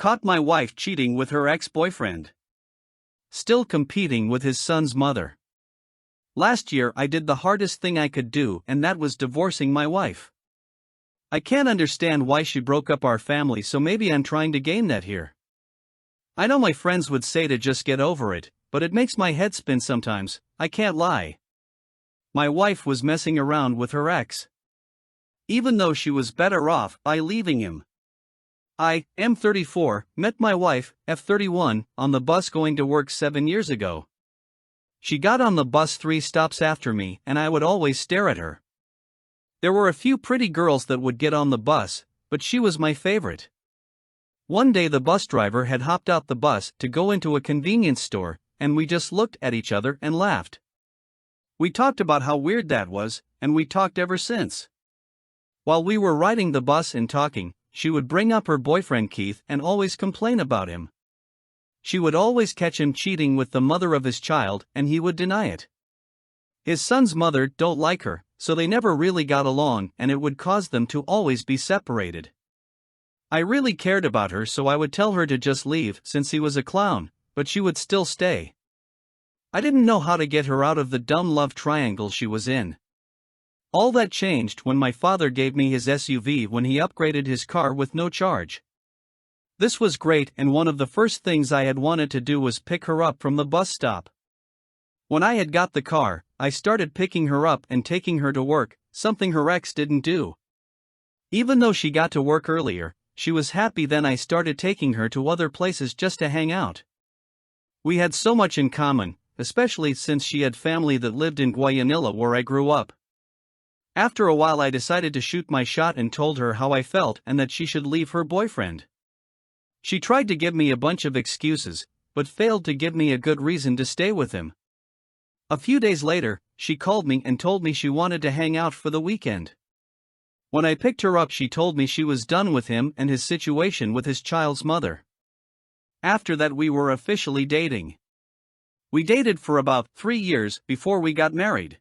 Caught my wife cheating with her ex-boyfriend. Still competing with his son's mother. Last year I did the hardest thing I could do, and that was divorcing my wife. I can't understand why she broke up our family, so maybe I'm trying to gain that here. I know my friends would say to just get over it, but it makes my head spin sometimes, I can't lie. My wife was messing around with her ex. Even though she was better off by leaving him. I, M34, met my wife, F31, on the bus going to work 7 years ago. She got on the bus 3 stops after me, and I would always stare at her. There were a few pretty girls that would get on the bus, but she was my favorite. One day the bus driver had hopped out the bus to go into a convenience store, and we just looked at each other and laughed. We talked about how weird that was, and we talked ever since. While we were riding the bus and talking, she would bring up her boyfriend Keith and always complain about him. She would always catch him cheating with the mother of his child, and he would deny it. His son's mother don't like her, so they never really got along, and it would cause them to always be separated. I really cared about her, so I would tell her to just leave since he was a clown, but she would still stay. I didn't know how to get her out of the dumb love triangle she was in. All that changed when my father gave me his SUV when he upgraded his car with no charge. This was great, and one of the first things I had wanted to do was pick her up from the bus stop. When I had got the car, I started picking her up and taking her to work, something her ex didn't do. Even though she got to work earlier, she was happy. Then I started taking her to other places just to hang out. We had so much in common, especially since she had family that lived in Guayanilla where I grew up. After a while I decided to shoot my shot and told her how I felt and that she should leave her boyfriend. She tried to give me a bunch of excuses, but failed to give me a good reason to stay with him. A few days later, she called me and told me she wanted to hang out for the weekend. When I picked her up, she told me she was done with him and his situation with his child's mother. After that, we were officially dating. We dated for about 3 years before we got married.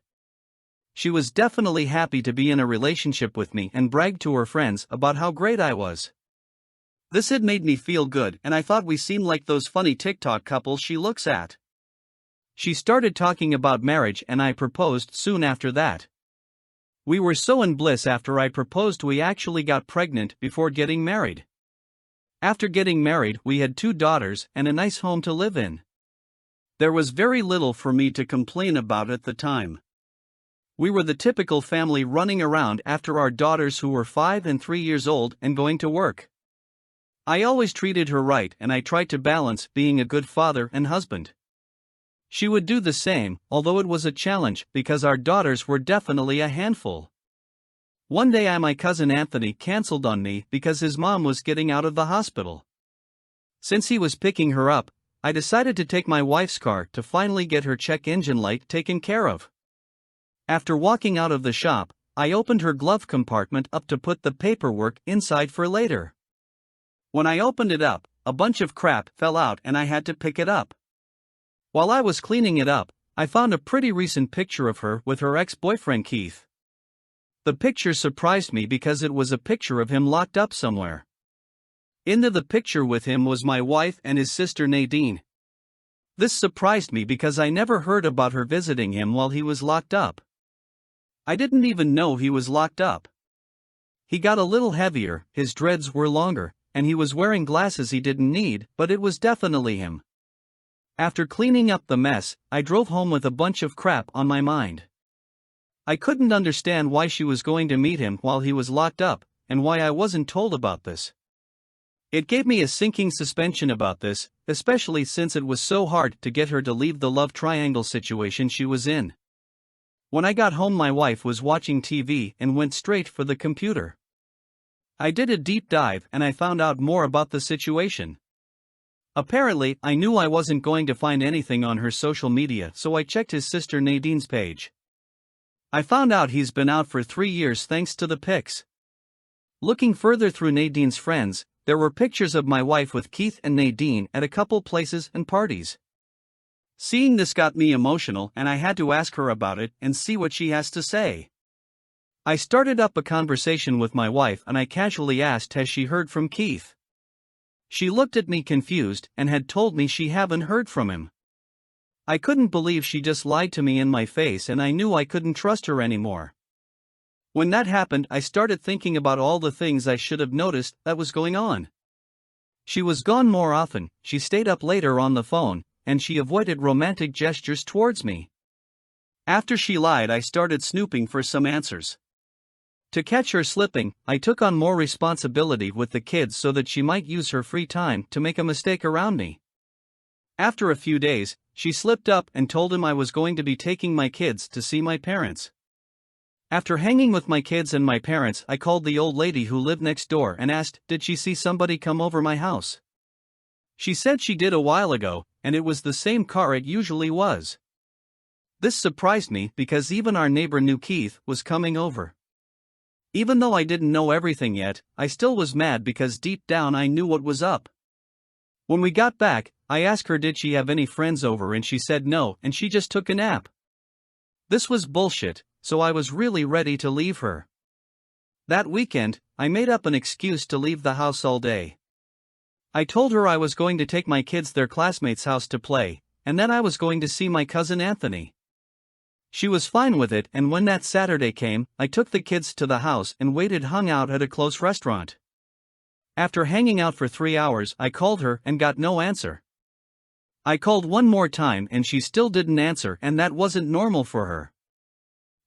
She was definitely happy to be in a relationship with me and bragged to her friends about how great I was. This had made me feel good, and I thought we seemed like those funny TikTok couples she looks at. She started talking about marriage, and I proposed soon after that. We were so in bliss after I proposed we actually got pregnant before getting married. After getting married, we had 2 daughters and a nice home to live in. There was very little for me to complain about at the time. We were the typical family running around after our daughters, who were 5 and 3 years old, and going to work. I always treated her right, and I tried to balance being a good father and husband. She would do the same, although it was a challenge because our daughters were definitely a handful. One day my cousin Anthony canceled on me because his mom was getting out of the hospital. Since he was picking her up, I decided to take my wife's car to finally get her check engine light taken care of. After walking out of the shop, I opened her glove compartment up to put the paperwork inside for later. When I opened it up, a bunch of crap fell out and I had to pick it up. While I was cleaning it up, I found a pretty recent picture of her with her ex-boyfriend Keith. The picture surprised me because it was a picture of him locked up somewhere. Into the picture with him was my wife and his sister Nadine. This surprised me because I never heard about her visiting him while he was locked up. I didn't even know he was locked up. He got a little heavier, his dreads were longer, and he was wearing glasses he didn't need, but it was definitely him. After cleaning up the mess, I drove home with a bunch of crap on my mind. I couldn't understand why she was going to meet him while he was locked up, and why I wasn't told about this. It gave me a sinking suspension about this, especially since it was so hard to get her to leave the love triangle situation she was in. When I got home, my wife was watching TV and went straight for the computer. I did a deep dive and I found out more about the situation. Apparently, I knew I wasn't going to find anything on her social media, so I checked his sister Nadine's page. I found out he's been out for 3 years thanks to the pics. Looking further through Nadine's friends, there were pictures of my wife with Keith and Nadine at a couple places and parties. Seeing this got me emotional, and I had to ask her about it and see what she has to say. I started up a conversation with my wife and I casually asked, has she heard from Keith? She looked at me confused and had told me she hadn't heard from him. I couldn't believe she just lied to me in my face, and I knew I couldn't trust her anymore. When that happened, I started thinking about all the things I should have noticed that was going on. She was gone more often, she stayed up later on the phone, and she avoided romantic gestures towards me. After she lied, I started snooping for some answers. To catch her slipping, I took on more responsibility with the kids so that she might use her free time to make a mistake around me. After a few days, she slipped up and told him I was going to be taking my kids to see my parents. After hanging with my kids and my parents, I called the old lady who lived next door and asked, did she see somebody come over my house? She said she did a while ago, and it was the same car it usually was. This surprised me because even our neighbor knew Keith was coming over. Even though I didn't know everything yet, I still was mad because deep down I knew what was up. When we got back, I asked her did she have any friends over, and she said no, and she just took a nap. This was bullshit, so I was really ready to leave her. That weekend, I made up an excuse to leave the house all day. I told her I was going to take my kids to their classmate's house to play, and then I was going to see my cousin Anthony. She was fine with it, and when that Saturday came, I took the kids to the house and hung out at a close restaurant. After hanging out for 3 hours, I called her and got no answer. I called one more time and she still didn't answer, and that wasn't normal for her.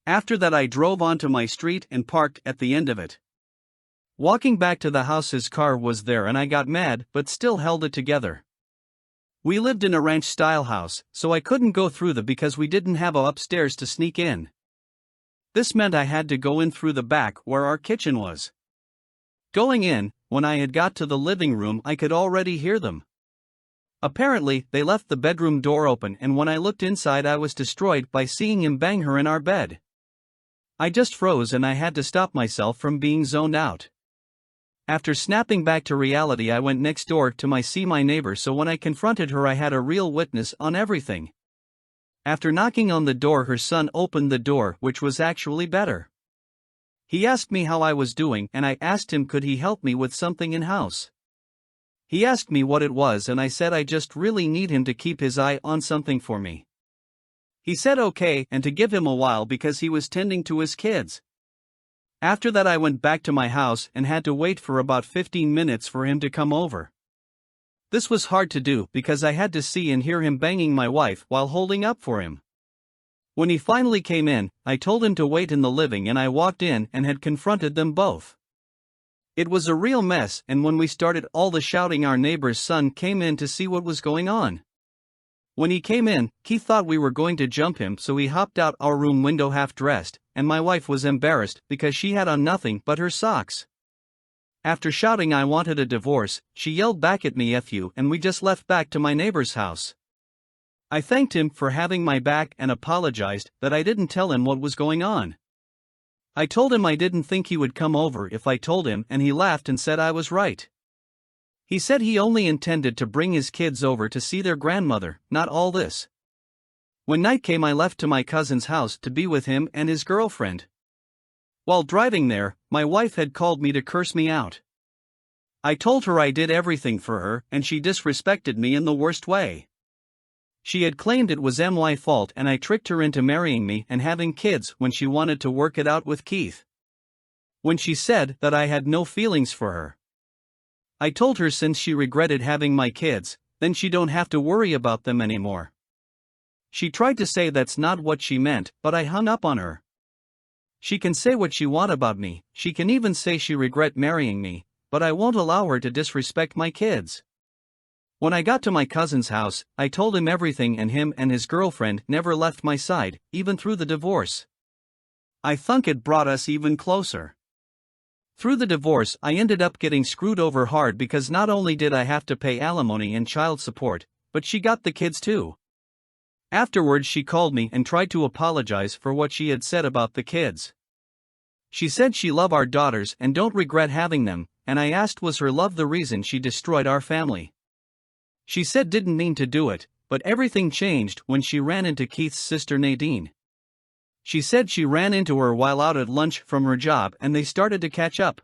After that, I drove onto my street and parked at the end of it. Walking back to the house, his car was there, and I got mad but still held it together. We lived in a ranch-style house, so I couldn't go through because we didn't have a upstairs to sneak in. This meant I had to go in through the back where our kitchen was. Going in, when I had got to the living room, I could already hear them. Apparently, they left the bedroom door open, and when I looked inside, I was destroyed by seeing him bang her in our bed. I just froze and I had to stop myself from being zoned out. After snapping back to reality, I went next door to see my neighbor, so when I confronted her I had a real witness on everything. After knocking on the door, her son opened the door, which was actually better. He asked me how I was doing, and I asked him could he help me with something in-house. He asked me what it was, and I said I just really need him to keep his eye on something for me. He said okay, and to give him a while because he was tending to his kids. After that, I went back to my house and had to wait for about 15 minutes for him to come over. This was hard to do because I had to see and hear him banging my wife while holding up for him. When he finally came in, I told him to wait in the living, and I walked in and had confronted them both. It was a real mess, and when we started all the shouting, our neighbor's son came in to see what was going on. When he came in, Keith thought we were going to jump him, so he hopped out our room window half-dressed, and my wife was embarrassed because she had on nothing but her socks. After shouting I wanted a divorce, she yelled back at me "F you," and we just left back to my neighbor's house. I thanked him for having my back and apologized that I didn't tell him what was going on. I told him I didn't think he would come over if I told him, and he laughed and said I was right. He said he only intended to bring his kids over to see their grandmother, not all this. When night came, I left to my cousin's house to be with him and his girlfriend. While driving there, my wife had called me to curse me out. I told her I did everything for her, and she disrespected me in the worst way. She had claimed it was my fault, and I tricked her into marrying me and having kids when she wanted to work it out with Keith. When she said that I had no feelings for her, I told her since she regretted having my kids, then she don't have to worry about them anymore. She tried to say that's not what she meant, but I hung up on her. She can say what she want about me, she can even say she regret marrying me, but I won't allow her to disrespect my kids. When I got to my cousin's house, I told him everything, and him and his girlfriend never left my side, even through the divorce. I think it brought us even closer. Through the divorce, I ended up getting screwed over hard because not only did I have to pay alimony and child support, but she got the kids too. Afterwards, she called me and tried to apologize for what she had said about the kids. She said she loved our daughters and don't regret having them, and I asked was her love the reason she destroyed our family. She said didn't mean to do it, but everything changed when she ran into Keith's sister Nadine. She said she ran into her while out at lunch from her job and they started to catch up.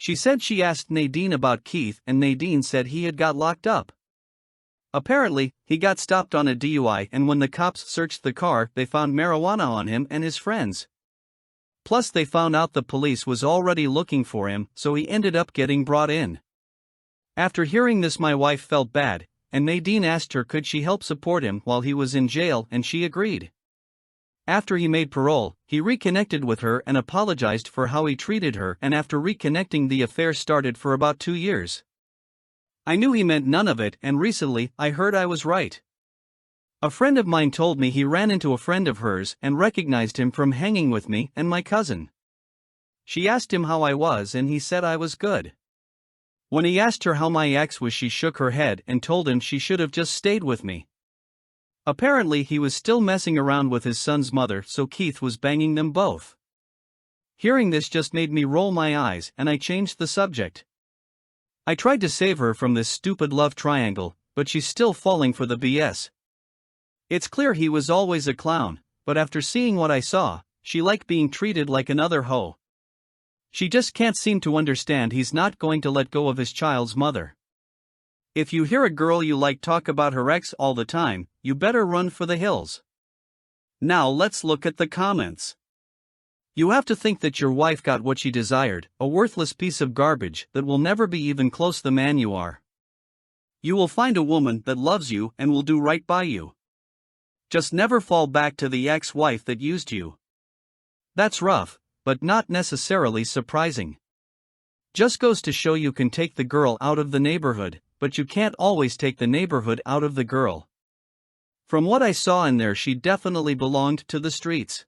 She said she asked Nadine about Keith and Nadine said he had got locked up. Apparently, he got stopped on a DUI and when the cops searched the car they found marijuana on him and his friends. Plus they found out the police was already looking for him, so he ended up getting brought in. After hearing this my wife felt bad, and Nadine asked her could she help support him while he was in jail and she agreed. After he made parole, he reconnected with her and apologized for how he treated her and after reconnecting the affair started for about 2 years. I knew he meant none of it and recently I heard I was right. A friend of mine told me he ran into a friend of hers and recognized him from hanging with me and my cousin. She asked him how I was and he said I was good. When he asked her how my ex was she shook her head and told him she should have just stayed with me. Apparently he was still messing around with his son's mother so Keith was banging them both. Hearing this just made me roll my eyes and I changed the subject. I tried to save her from this stupid love triangle, but she's still falling for the BS. It's clear he was always a clown, but after seeing what I saw, she liked being treated like another hoe. She just can't seem to understand he's not going to let go of his child's mother. If you hear a girl you like talk about her ex all the time, you better run for the hills. Now let's look at the comments. You have to think that your wife got what she desired, a worthless piece of garbage that will never be even close the man you are. You will find a woman that loves you and will do right by you. Just never fall back to the ex-wife that used you. That's rough, but not necessarily surprising. Just goes to show you can take the girl out of the neighborhood, but you can't always take the neighborhood out of the girl. From what I saw in there she definitely belonged to the streets.